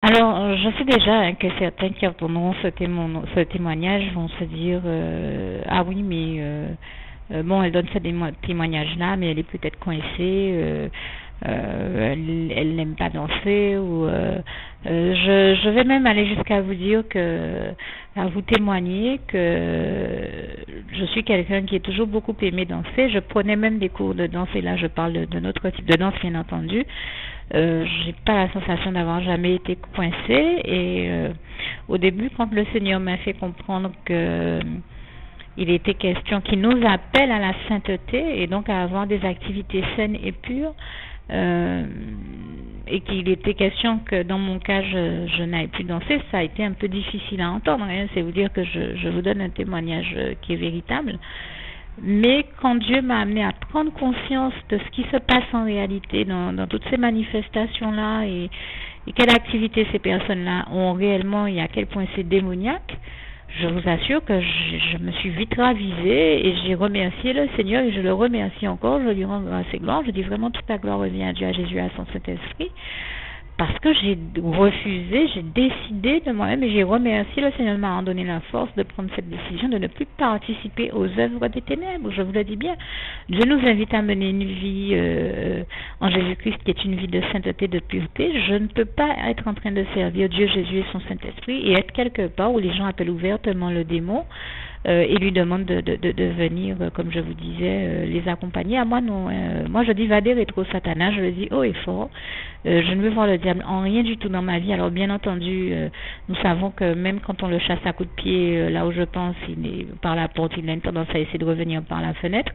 Alors, je sais déjà que certains qui entendront ce témoignage vont se dire ah oui, mais bon, elle donne ce témoignage-là, mais elle est peut-être coincée, elle n'aime pas danser, ou je vais même aller jusqu'à vous dire à vous témoigner que je suis quelqu'un qui est toujours beaucoup aimé danser. Je prenais même des cours de danse, et là je parle de notre type de danse, bien entendu. J'ai pas la sensation d'avoir jamais été coincée, et au début, quand le Seigneur m'a fait comprendre que il était question qu'il nous appelle à la sainteté et donc à avoir des activités saines et pures, et qu'il était question que dans mon cas je n'aille plus danser, ça a été un peu difficile à entendre, hein. C'est vous dire que je vous donne un témoignage qui est véritable. Mais quand Dieu m'a amené à prendre conscience de ce qui se passe en réalité dans toutes ces manifestations-là, et quelle activité ces personnes-là ont réellement et à quel point c'est démoniaque, je vous assure que je me suis vite ravisée et j'ai remercié le Seigneur, et je le remercie encore. Je lui rends grâce et gloire. Je dis vraiment toute la gloire revient à Dieu, à Jésus, à son Saint-Esprit. Parce que j'ai refusé, j'ai décidé de moi-même, et j'ai remercié le Seigneur de m'avoir donné la force de prendre cette décision de ne plus participer aux œuvres des ténèbres. Je vous le dis bien. Dieu nous invite à mener une vie en Jésus-Christ qui est une vie de sainteté, de pureté. Je ne peux pas être en train de servir Dieu, Jésus et son Saint-Esprit et être quelque part où les gens appellent ouvertement le démon et lui demandent de venir, comme je vous disais, les accompagner. À moi, non. Moi, je dis, va des rétro Satanas, je le dis haut et fort. Je ne veux voir le diable en rien du tout dans ma vie. Alors, bien entendu, nous savons que même quand on le chasse à coups de pied, là où je pense, il est par la porte, il a une tendance à essayer de revenir par la fenêtre.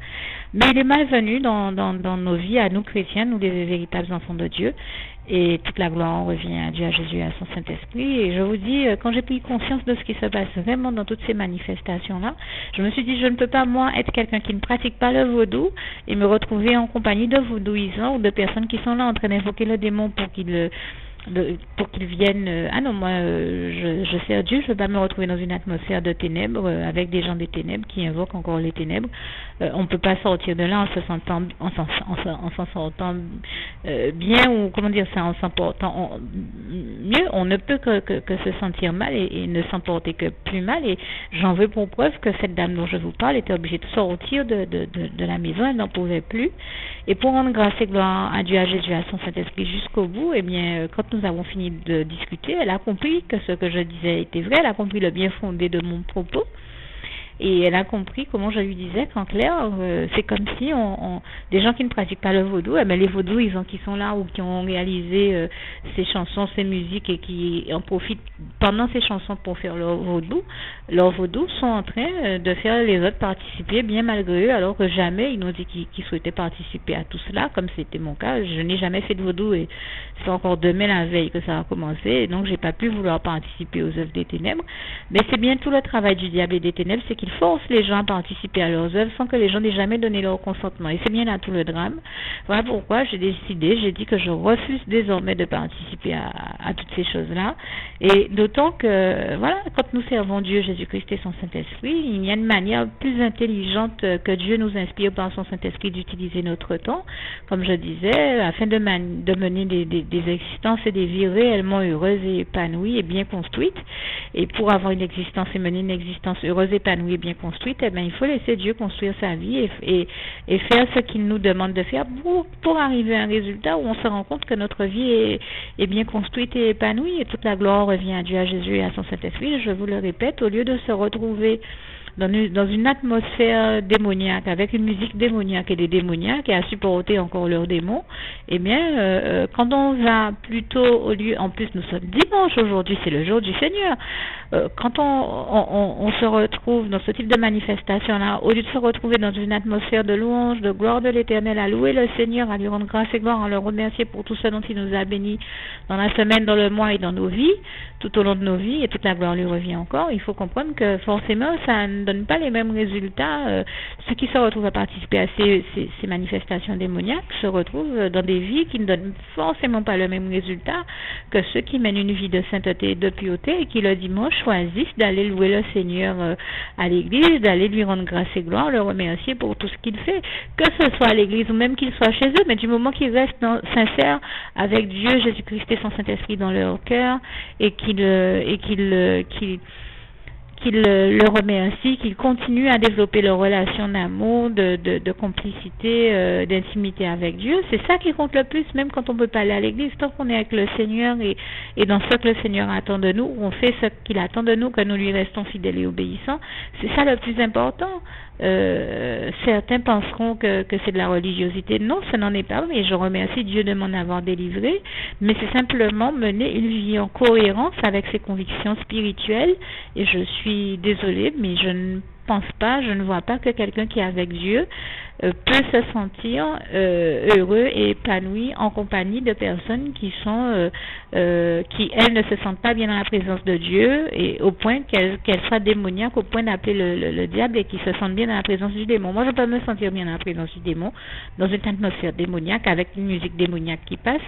Mais il est malvenu dans nos vies, à nous chrétiens, nous les véritables enfants de Dieu. Et toute la gloire revient à Dieu, à Jésus et à son Saint-Esprit. Et je vous dis, quand j'ai pris conscience de ce qui se passe vraiment dans toutes ces manifestations-là, je me suis dit, je ne peux pas, moi, être quelqu'un qui ne pratique pas le vaudou et me retrouver en compagnie de vaudouisants ou de personnes qui sont là en train d'invoquer le démon pour qu'ils viennent. Ah non, moi, je sers Dieu, je ne veux pas me retrouver dans une atmosphère de ténèbres, avec des gens des ténèbres qui invoquent encore les ténèbres. On ne peut pas sortir de là en se sentant, en s'en sortant bien, ou comment dire ça, en s'en portant mieux. On ne peut que se sentir mal et ne s'en porter que plus mal. Et j'en veux pour preuve que cette dame dont je vous parle était obligée de sortir de la maison, elle n'en pouvait plus. Et pour rendre grâce et gloire à Dieu, à Jésus, à son Saint-Esprit jusqu'au bout, eh bien, quand nous avons fini de discuter, elle a compris que ce que je disais était vrai, elle a compris le bien fondé de mon propos. Et elle a compris comment je lui disais qu'en clair, c'est comme si des gens qui ne pratiquent pas le vaudou, eh bien les vaudouisants qui sont là ou qui ont réalisé ces chansons, ces musiques et qui en profitent pendant ces chansons pour faire leur vaudou sont en train de faire les autres participer bien malgré eux, alors que jamais ils n'ont dit qu'ils souhaitaient participer à tout cela, comme c'était mon cas. Je n'ai jamais fait de vaudou et c'est encore demain la veille que ça a commencé, et donc j'ai pas pu vouloir participer aux œuvres des ténèbres. Mais c'est bien tout le travail du diable et des ténèbres, c'est qu'il force les gens à participer à leurs œuvres sans que les gens n'aient jamais donné leur consentement. Et c'est bien là tout le drame. Voilà pourquoi j'ai dit que je refuse désormais de participer à toutes ces choses-là. Et d'autant que, voilà, quand nous servons Dieu, Jésus-Christ et son Saint-Esprit, il y a une manière plus intelligente que Dieu nous inspire par son Saint-Esprit d'utiliser notre temps, comme je disais, afin de mener des existences et des vies réellement heureuses et épanouies et bien construites. Et pour avoir une existence et mener une existence heureuse, épanouie et bien construite, eh bien, il faut laisser Dieu construire sa vie et faire ce qu'il nous demande de faire pour arriver à un résultat où on se rend compte que notre vie est bien construite et épanouie, et toute la gloire revient à Dieu, à Jésus et à son Saint-Esprit. Je vous le répète, au lieu de se retrouver dans une atmosphère démoniaque, avec une musique démoniaque et des démoniaques, et à supporter encore leurs démons, eh bien, quand on va plutôt au lieu, en plus nous sommes dimanche aujourd'hui, c'est le jour du Seigneur, quand on se retrouve dans ce type de manifestation-là, au lieu de se retrouver dans une atmosphère de louange, de gloire de l'Éternel, à louer le Seigneur, à lui rendre grâce et gloire, à le remercier pour tout ce dont il nous a bénis dans la semaine, dans le mois et dans nos vies, tout au long de nos vies, et toute la gloire lui revient encore. Il faut comprendre que forcément, ça ne donne pas les mêmes résultats. Ceux qui se retrouvent à participer à ces manifestations démoniaques se retrouvent dans des vies qui ne donnent forcément pas le même résultat que ceux qui mènent une vie de sainteté et de pureté et qui le dimanche choisissent d'aller louer le Seigneur à l'église, d'aller lui rendre grâce et gloire, le remercier pour tout ce qu'il fait, que ce soit à l'église ou même qu'il soit chez eux, mais du moment qu'ils restent sincères avec Dieu, Jésus-Christ et son Saint-Esprit dans leur cœur et qu'ils le remercient, qu'ils continuent à développer leur relation d'amour, de complicité, d'intimité avec Dieu. C'est ça qui compte le plus, même quand on ne peut pas aller à l'église, tant qu'on est avec le Seigneur et dans ce que le Seigneur attend de nous, on fait ce qu'il attend de nous, que nous lui restons fidèles et obéissants. C'est ça le plus important. Certains penseront que c'est de la religiosité. Non, ce n'en est pas, mais je remercie Dieu de m'en avoir délivré, mais c'est simplement mener une vie en cohérence avec ses convictions spirituelles, et je suis désolée, mais je ne pense pas, je ne vois pas que quelqu'un qui est avec Dieu peut se sentir heureux et épanoui en compagnie de personnes qui sont qui elles ne se sentent pas bien dans la présence de Dieu, et au point qu'elles soient démoniaques, au point d'appeler le diable, et qui se sentent bien dans la présence du démon. Moi, je peux me sentir bien dans la présence du démon, dans une atmosphère démoniaque, avec une musique démoniaque qui passe,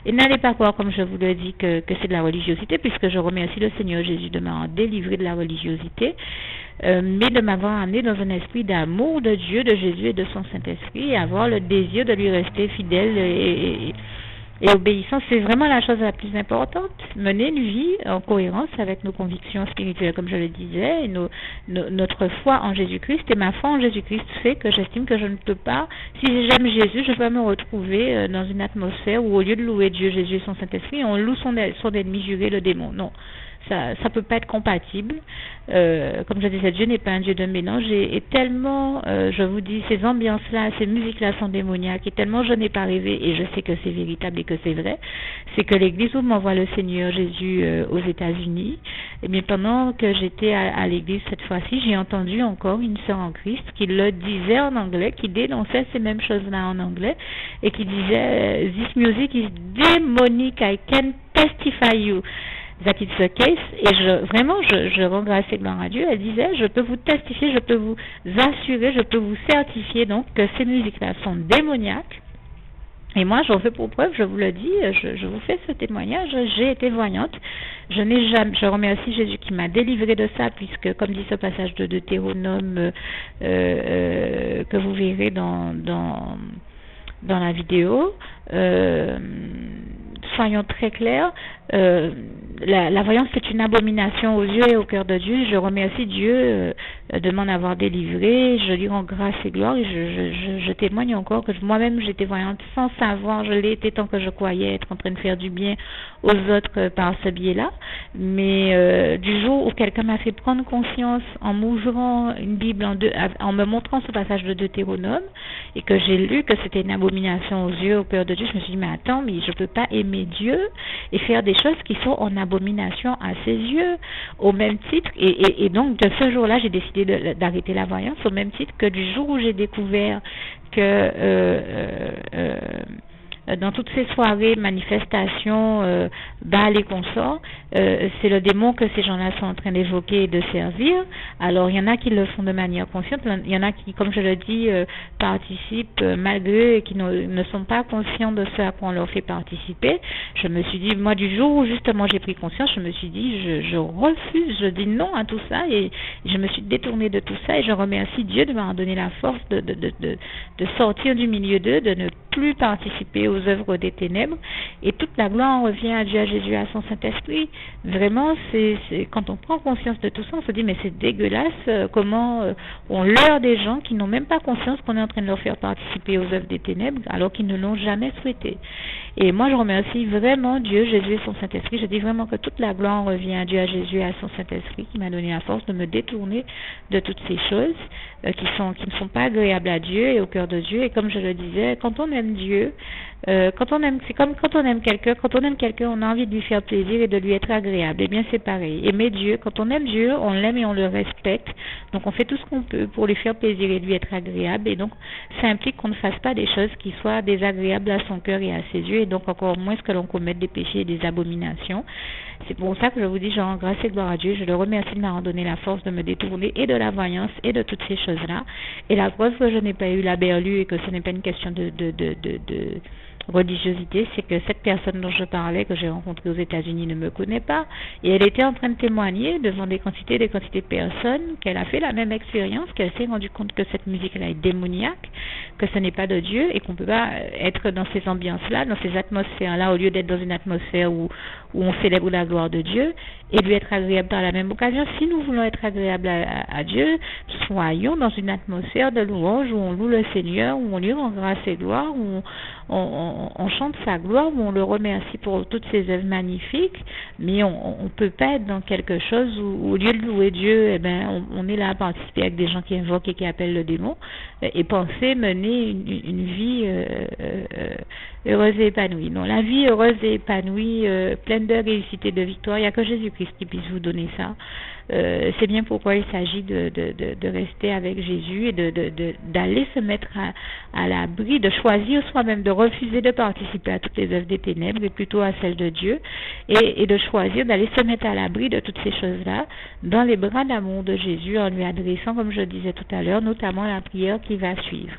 et n'allez pas croire, comme je vous le dis, que c'est de la religiosité, puisque je remercie le Seigneur Jésus de m'avoir délivré de la religiosité, mais de m'avoir amené dans un esprit d'amour de Dieu, de Jésus et de son Saint-Esprit, et avoir le désir de lui rester fidèle et obéissant. C'est vraiment la chose la plus importante. Mener une vie en cohérence avec nos convictions spirituelles, comme je le disais, et notre foi en Jésus-Christ. Et ma foi en Jésus-Christ fait que j'estime que je ne peux pas, si j'aime Jésus, je peux me retrouver dans une atmosphère où, au lieu de louer Dieu, Jésus et son Saint-Esprit, on loue son ennemi juré, le démon. Non. Ça peut pas être compatible. Comme je disais, Dieu n'est pas un Dieu de mélange, et tellement, je vous dis, ces ambiances-là, ces musiques-là sont démoniaques, et tellement je n'ai pas rêvé, et je sais que c'est véritable et que c'est vrai, c'est que l'église où m'envoie le Seigneur Jésus aux États-Unis, et bien pendant que j'étais à l'église cette fois-ci, j'ai entendu encore une sœur en Christ qui le disait en anglais, qui dénonçait ces mêmes choses-là en anglais, et qui disait, "This music is demonic, I can testify you that it's the case." Et je rends grâce et gloire à Dieu. Elle disait, je peux vous testifier, je peux vous assurer, je peux vous certifier donc que ces musiques-là sont démoniaques. Et moi, j'en fais pour preuve, je vous le dis, je vous fais ce témoignage. J'ai été voyante. Je remercie Jésus qui m'a délivré de ça, puisque, comme dit ce passage de Deutéronome que vous verrez dans la vidéo, soyons très clairs, la voyance c'est une abomination aux yeux et au cœur de Dieu. Je remercie Dieu de m'en avoir délivré, je lui rends grâce et gloire, et je témoigne encore que moi-même j'étais voyante sans savoir, je l'ai été tant que je croyais être en train de faire du bien aux autres par ce biais-là, mais du jour où quelqu'un m'a fait prendre conscience en m'ouvrant une Bible en me montrant ce passage de Deutéronome, et que j'ai lu que c'était une abomination aux yeux, au cœur de Dieu, je me suis dit, mais attends, mais je peux pas aimer Dieu et faire des choses qui sont en abomination à ses yeux, au même titre, et donc de ce jour-là j'ai décidé d'arrêter la voyance, au même titre que du jour où j'ai découvert que dans toutes ces soirées, manifestations, bals et consorts, c'est le démon que ces gens-là sont en train d'évoquer et de servir. Alors, il y en a qui le font de manière consciente, il y en a qui, comme je le dis, participent malgré eux et qui ne sont pas conscients de ce à quoi on leur fait participer. Je me suis dit, moi, du jour où justement j'ai pris conscience, je me suis dit, je refuse, je dis non à tout ça, et je me suis détournée de tout ça, et je remercie Dieu de m'avoir donné la force de sortir du milieu d'eux, de ne plus participer aux œuvres des ténèbres, et toute la gloire revient à Dieu, à Jésus, à son Saint-Esprit. Vraiment, c'est quand on prend conscience de tout ça, on se dit, mais c'est dégueulasse, comment on leurre des gens qui n'ont même pas conscience qu'on est en train de leur faire participer aux œuvres des ténèbres, alors qu'ils ne l'ont jamais souhaité. Et moi, je remercie vraiment Dieu, Jésus et son Saint-Esprit. Je dis vraiment que toute la gloire revient à Dieu, à Jésus et à son Saint-Esprit, qui m'a donné la force de me détourner de toutes ces choses qui ne sont pas agréables à Dieu et au cœur de Dieu. Et comme je le disais, quand on aime Dieu, C'est comme quand on aime quelqu'un. Quand on aime quelqu'un, on a envie de lui faire plaisir et de lui être agréable. Eh bien, c'est pareil. Aimer Dieu, quand on aime Dieu, on l'aime et on le respecte. Donc, on fait tout ce qu'on peut pour lui faire plaisir et lui être agréable. Et donc, ça implique qu'on ne fasse pas des choses qui soient désagréables à son cœur et à ses yeux. Et donc, encore moins que l'on commette des péchés et des abominations. C'est pour ça que je vous dis, je rends grâce et gloire à Dieu. Je le remercie de m'avoir donné la force de me détourner et de la voyance et de toutes ces choses-là. Et la preuve que je n'ai pas eu la berlue et que ce n'est pas une question de religiosité, c'est que cette personne dont je parlais, que j'ai rencontrée aux États-Unis, ne me connaît pas, et elle était en train de témoigner devant des quantités de personnes qu'elle a fait la même expérience, qu'elle s'est rendue compte que cette musique-là est démoniaque, que ce n'est pas de Dieu, et qu'on ne peut pas être dans ces ambiances-là, dans ces atmosphères-là, au lieu d'être dans une atmosphère où on célèbre la gloire de Dieu, et lui être agréable par la même occasion. Si nous voulons être agréables à Dieu, soyons dans une atmosphère de louange où on loue le Seigneur, où on lui rend grâce et gloire, où on chante sa gloire, où on le remercie pour toutes ses œuvres magnifiques, mais on ne peut pas être dans quelque chose où, au lieu de louer Dieu, eh ben, on est là à participer avec des gens qui invoquent et qui appellent le démon, et penser mener une vie heureuse et épanouie. Non, la vie heureuse et épanouie, pleine de réussite et de victoire, il n'y a que Jésus-Christ qui puisse vous donner ça. C'est bien pourquoi il s'agit de rester avec Jésus et d'aller se mettre à l'abri, de choisir soi-même, de refuser de participer à toutes les œuvres des ténèbres et plutôt à celles de Dieu, et de choisir d'aller se mettre à l'abri de toutes ces choses-là dans les bras d'amour de Jésus, en lui adressant, comme je disais tout à l'heure, notamment la prière qui va suivre.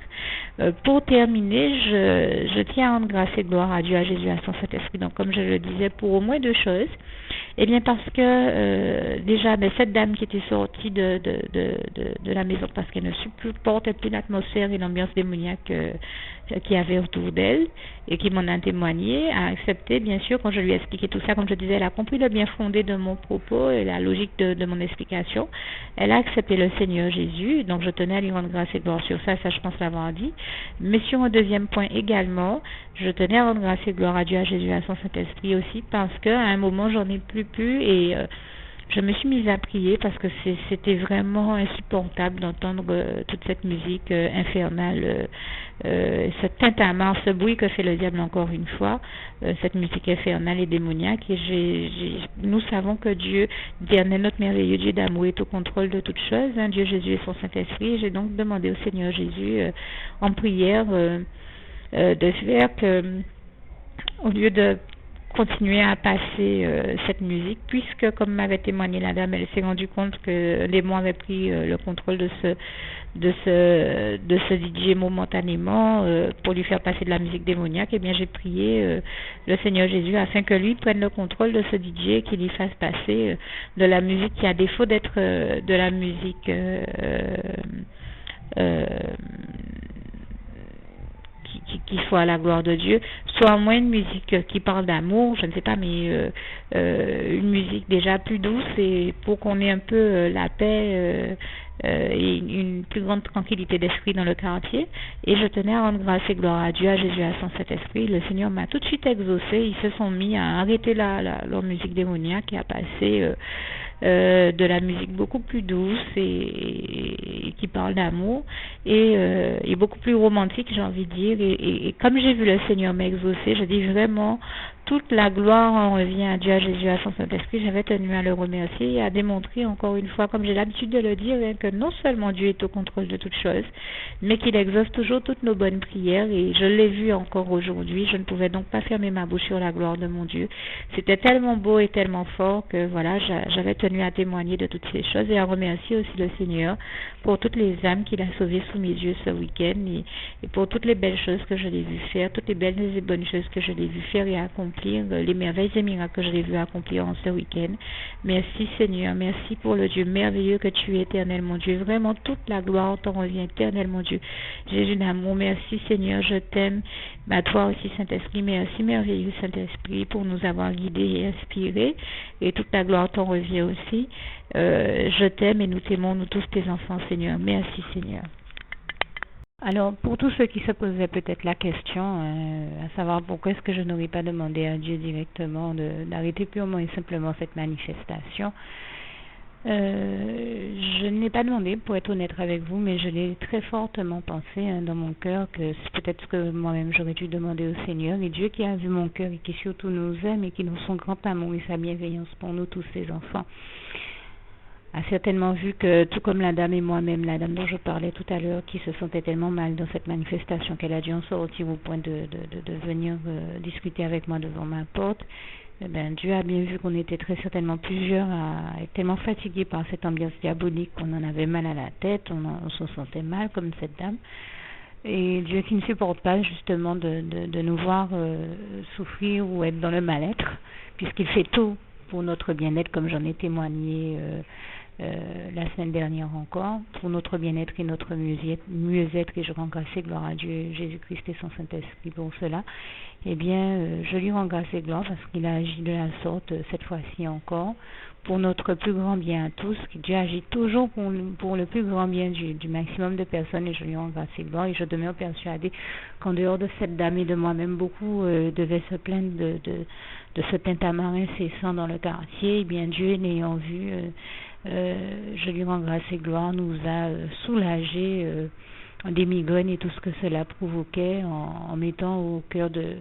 Pour terminer, je tiens à rendre grâce et gloire à Dieu, à Jésus, à son Saint-Esprit. Donc, comme je le disais, pour au moins deux choses. Eh bien, parce que déjà, cette dame qui était sortie de la maison parce qu'elle ne supportait plus l'atmosphère et l'ambiance démoniaque qu'il y avait autour d'elle et qui m'en a témoigné, a accepté, bien sûr, quand je lui ai expliqué tout ça, comme je disais, elle a compris le bien fondé de mon propos et la logique de mon explication. Elle a accepté le Seigneur Jésus, donc je tenais à lui rendre grâce et gloire sur ça, je pense l'avoir dit. Mais sur un deuxième point également, je tenais à rendre grâce et gloire à Dieu, à Jésus, à son Saint-Esprit aussi, parce qu'à un moment, j'en ai plus pu et je me suis mise à prier parce que c'était vraiment insupportable d'entendre toute cette musique infernale, ce tintamarre, ce bruit que fait le diable encore une fois, cette musique infernale et démoniaque. Et nous savons que Dieu, éternel, notre merveilleux Dieu d'amour, est au contrôle de toutes choses, hein, Dieu, Jésus et son Saint-Esprit. J'ai donc demandé au Seigneur Jésus en prière de faire que, au lieu de continuer à passer cette musique, puisque comme m'avait témoigné la dame, elle s'est rendue compte que les démon avait pris le contrôle de ce DJ momentanément pour lui faire passer de la musique démoniaque. Et bien j'ai prié le Seigneur Jésus afin que lui prenne le contrôle de ce DJ et qu'il lui fasse passer de la musique qui, à défaut d'être de la musique qui soit à la gloire de Dieu, soit moins une musique qui parle d'amour, je ne sais pas, mais une musique déjà plus douce, et pour qu'on ait un peu la paix et une plus grande tranquillité d'esprit dans le quartier. Et je tenais à rendre grâce et gloire à Dieu, à Jésus, à son Saint-Esprit. Le Seigneur m'a tout de suite exaucé. Ils se sont mis à arrêter leur musique démoniaque et à passer de la musique beaucoup plus douce et qui parle d'amour et beaucoup plus romantique, j'ai envie de dire. Et comme j'ai vu le Seigneur m'exaucer, je dis vraiment, toute la gloire en revient à Dieu, à Jésus, à son Saint-Esprit. J'avais tenu à le remercier et à démontrer encore une fois, comme j'ai l'habitude de le dire, que non seulement Dieu est au contrôle de toutes choses, mais qu'il exauce toujours toutes nos bonnes prières. Et je l'ai vu encore aujourd'hui. Je ne pouvais donc pas fermer ma bouche sur la gloire de mon Dieu. C'était tellement beau et tellement fort que voilà, j'avais tenu à témoigner de toutes ces choses et à remercier aussi le Seigneur pour toutes les âmes qu'il a sauvées sous mes yeux ce week-end et pour toutes les belles choses que je l'ai vu faire, toutes les belles et bonnes choses que je l'ai vu faire et accomplir, les merveilles et miracles que je l'ai vu accomplir en ce week-end. Merci Seigneur, merci pour le Dieu merveilleux que tu es, éternel mon Dieu. Vraiment toute la gloire t'en revient, éternel mon Dieu. Jésus d'amour, merci Seigneur, je t'aime. À toi aussi Saint-Esprit, merci merveilleux Saint-Esprit pour nous avoir guidés et inspirés, et toute la gloire t'en revient aussi. Je t'aime et nous t'aimons, nous tous tes enfants Seigneur. Merci Seigneur. Alors, pour tous ceux qui se posaient peut-être la question, à savoir pourquoi est-ce que je n'aurais pas demandé à Dieu directement d'arrêter purement et simplement cette manifestation, Je n'ai pas demandé, pour être honnête avec vous, mais je l'ai très fortement pensé dans mon cœur que c'est peut-être ce que moi-même j'aurais dû demander au Seigneur. Et Dieu qui a vu mon cœur et qui surtout nous aime et qui nous son grand amour et sa bienveillance pour nous tous ses enfants, a certainement vu que, tout comme la dame et moi-même, la dame dont je parlais tout à l'heure, qui se sentait tellement mal dans cette manifestation qu'elle a dû en sortir au point de venir discuter avec moi devant ma porte, eh bien, Dieu a bien vu qu'on était très certainement plusieurs à être tellement fatigués par cette ambiance diabolique qu'on en avait mal à la tête, on se sentait mal comme cette dame. Et Dieu qui ne supporte pas justement de nous voir souffrir ou être dans le mal-être, puisqu'il fait tout pour notre bien-être, comme j'en ai témoigné la semaine dernière encore, pour notre bien-être et notre mieux-être, et je rends grâce et gloire à Dieu, Jésus-Christ et son Saint-Esprit pour cela. Eh bien, je lui rends grâce et gloire parce qu'il a agi de la sorte cette fois-ci encore, pour notre plus grand bien à tous. Dieu agit toujours pour le plus grand bien du maximum de personnes, et je lui rends grâce et gloire, et je demeure persuadée qu'en dehors de cette dame et de moi-même, beaucoup devaient se plaindre de ce tintamarre cessant dans le quartier. Eh bien, Dieu, l'ayant vu, je lui rends grâce et gloire, nous a soulagés des migraines et tout ce que cela provoquait en mettant au cœur de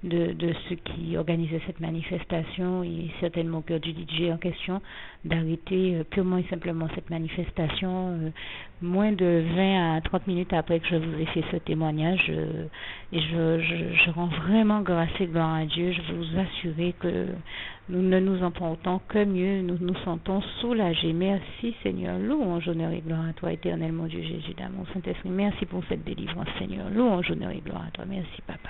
ceux qui organisaient cette manifestation et certainement au cœur du DJ en question d'arrêter purement et simplement cette manifestation moins de 20 à 30 minutes après que je vous ai fait ce témoignage et je rends vraiment grâce et gloire à Dieu. Je veux vous assurer que nous ne nous en portons que mieux, nous nous sentons soulagés. Merci Seigneur, louange, honneur et gloire à toi éternel mon Dieu Jésus d'amour Saint-Esprit. Merci pour cette délivrance Seigneur, louange, honneur et gloire à toi. Merci Papa.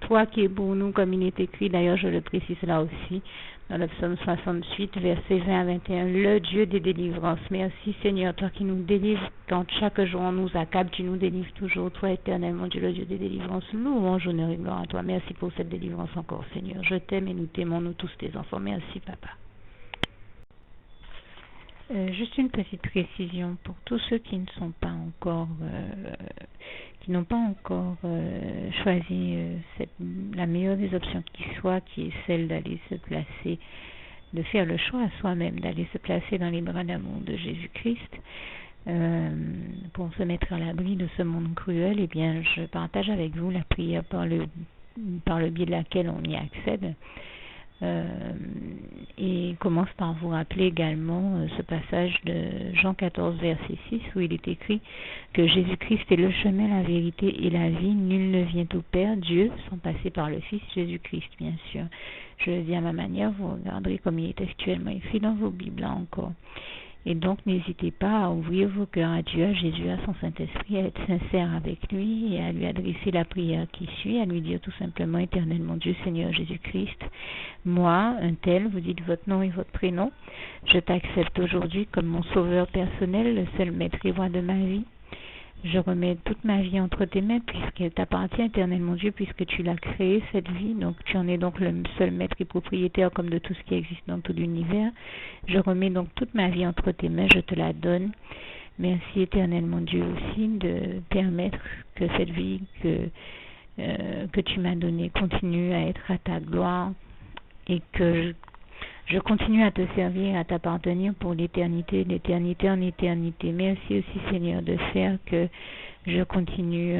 Toi qui es pour nous, comme il est écrit, d'ailleurs je le précise là aussi, dans le psaume 68, versets 20 à 21, le Dieu des délivrances. Merci Seigneur, toi qui nous délivres, quand chaque jour on nous accable, tu nous délivres toujours, toi éternellement Dieu, le Dieu des délivrances. Louange, honneur et gloire à toi. Merci pour cette délivrance encore Seigneur. Je t'aime et nous t'aimons, nous tous tes enfants. Merci Papa. Juste une petite précision pour tous ceux qui ne sont pas encore, qui n'ont pas encore choisi la meilleure des options qui soit, qui est celle d'aller se placer, de faire le choix à soi-même, d'aller se placer dans les bras d'amour de Jésus-Christ, pour se mettre à l'abri de ce monde cruel. Eh bien, je partage avec vous la prière par le biais de laquelle on y accède. Et commence par vous rappeler également ce passage de Jean 14 verset 6 où il est écrit que Jésus-Christ est le chemin, la vérité et la vie. Nul ne vient au Père, Dieu, sans passer par le Fils Jésus-Christ, bien sûr. Je le dis à ma manière, vous regarderez comme il est actuellement écrit dans vos Bibles là encore. Et donc, n'hésitez pas à ouvrir vos cœurs à Dieu, à Jésus, à son Saint-Esprit, à être sincère avec lui et à lui adresser la prière qui suit, à lui dire tout simplement, éternel mon Dieu, Seigneur Jésus-Christ, moi, un tel, vous dites votre nom et votre prénom, je t'accepte aujourd'hui comme mon sauveur personnel, le seul maître et roi de ma vie. Je remets toute ma vie entre tes mains puisqu'elle t'appartient, éternel mon Dieu, puisque tu l'as créée, cette vie. Donc tu en es donc le seul maître et propriétaire comme de tout ce qui existe dans tout l'univers. Je remets donc toute ma vie entre tes mains, je te la donne. Merci éternel mon Dieu aussi de permettre que cette vie que tu m'as donnée continue à être à ta gloire et que je continue à te servir, à t'appartenir pour l'éternité, d'éternité en éternité. Merci aussi Seigneur de faire que je continue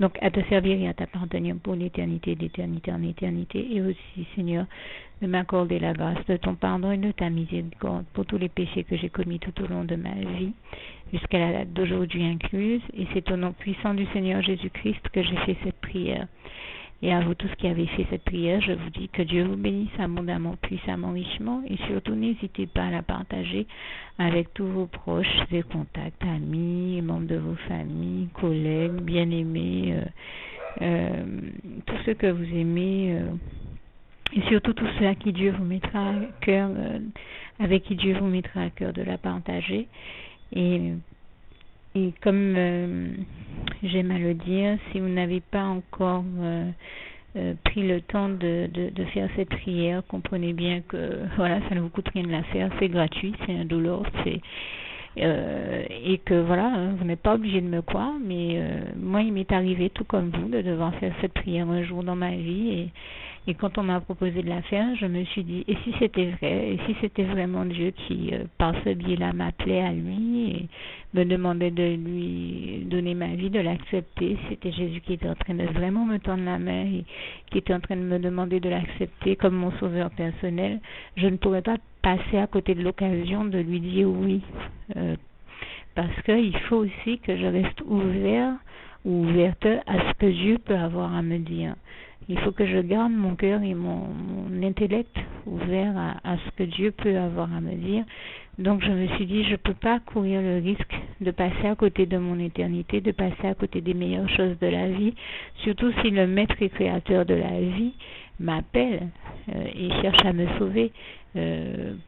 donc à te servir et à t'appartenir pour l'éternité, d'éternité en éternité. Et aussi Seigneur de m'accorder la grâce de ton pardon et de ta miséricorde pour tous les péchés que j'ai commis tout au long de ma vie, jusqu'à la date d'aujourd'hui incluse. Et c'est au nom puissant du Seigneur Jésus-Christ que j'ai fait cette prière. Et à vous tous qui avez fait cette prière, je vous dis que Dieu vous bénisse abondamment, puissamment, richement. Et surtout, n'hésitez pas à la partager avec tous vos proches et contacts, amis, membres de vos familles, collègues, bien-aimés, tous ceux que vous aimez. Et surtout tous ceux à qui Dieu vous mettra à cœur, avec qui Dieu vous mettra à cœur de la partager. Et comme j'aime à le dire, si vous n'avez pas encore pris le temps de faire cette prière, comprenez bien que voilà, ça ne vous coûte rien de la faire, c'est gratuit, c'est indolore, et que voilà, vous n'êtes pas obligé de me croire, mais moi il m'est arrivé tout comme vous de devoir faire cette prière un jour dans ma vie Et quand on m'a proposé de la faire, je me suis dit, et si c'était vrai, et si c'était vraiment Dieu qui, par ce biais-là, m'appelait à lui et me demandait de lui donner ma vie, de l'accepter, c'était Jésus qui était en train de vraiment me tendre la main et qui était en train de me demander de l'accepter comme mon sauveur personnel, je ne pourrais pas passer à côté de l'occasion de lui dire oui. Parce qu'il faut aussi que je reste ouvert ou ouverte à ce que Dieu peut avoir à me dire. Il faut que je garde mon cœur et mon intellect ouvert à ce que Dieu peut avoir à me dire. Donc je me suis dit, je ne peux pas courir le risque de passer à côté de mon éternité, de passer à côté des meilleures choses de la vie, surtout si le maître et créateur de la vie m'appelle et cherche à me sauver.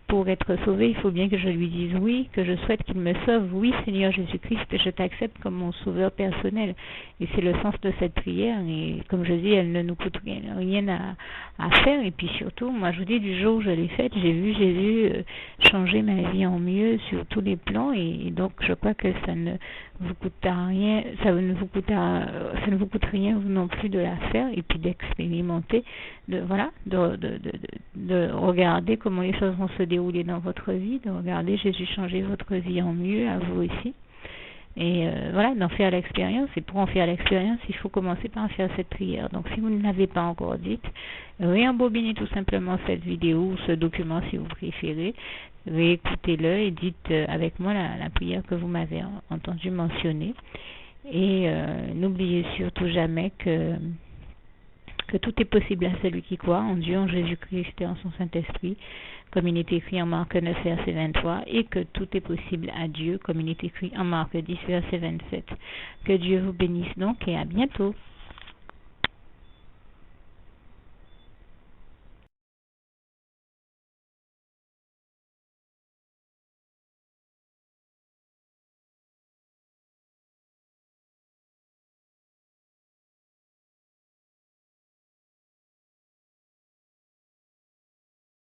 Pour être sauvé, il faut bien que je lui dise oui, que je souhaite qu'il me sauve. Oui, Seigneur Jésus-Christ, je t'accepte comme mon sauveur personnel. Et c'est le sens de cette prière. Et comme je dis, elle ne nous coûte rien à faire. Et puis surtout, moi je vous dis, du jour où je l'ai faite, j'ai vu Jésus changer ma vie en mieux sur tous les plans. Et donc je crois que ça ne vous coûte rien, ça ne vous coûte rien vous non plus de la faire et puis d'expérimenter, de regarder comment les choses vont se dérouler dans votre vie, de regarder Jésus changer votre vie en mieux, à vous aussi. Et d'en faire l'expérience. Et pour en faire l'expérience, il faut commencer par faire cette prière. Donc si vous ne l'avez pas encore dite, réembobinez tout simplement cette vidéo ou ce document si vous préférez, réécoutez-le et dites avec moi la prière que vous m'avez entendu mentionner. Et n'oubliez surtout jamais que tout est possible à celui qui croit en Dieu, en Jésus-Christ et en son Saint-Esprit, comme il est écrit en Marc 9, verset 23, et que tout est possible à Dieu, comme il est écrit en Marc 10, verset 27. Que Dieu vous bénisse donc et à bientôt.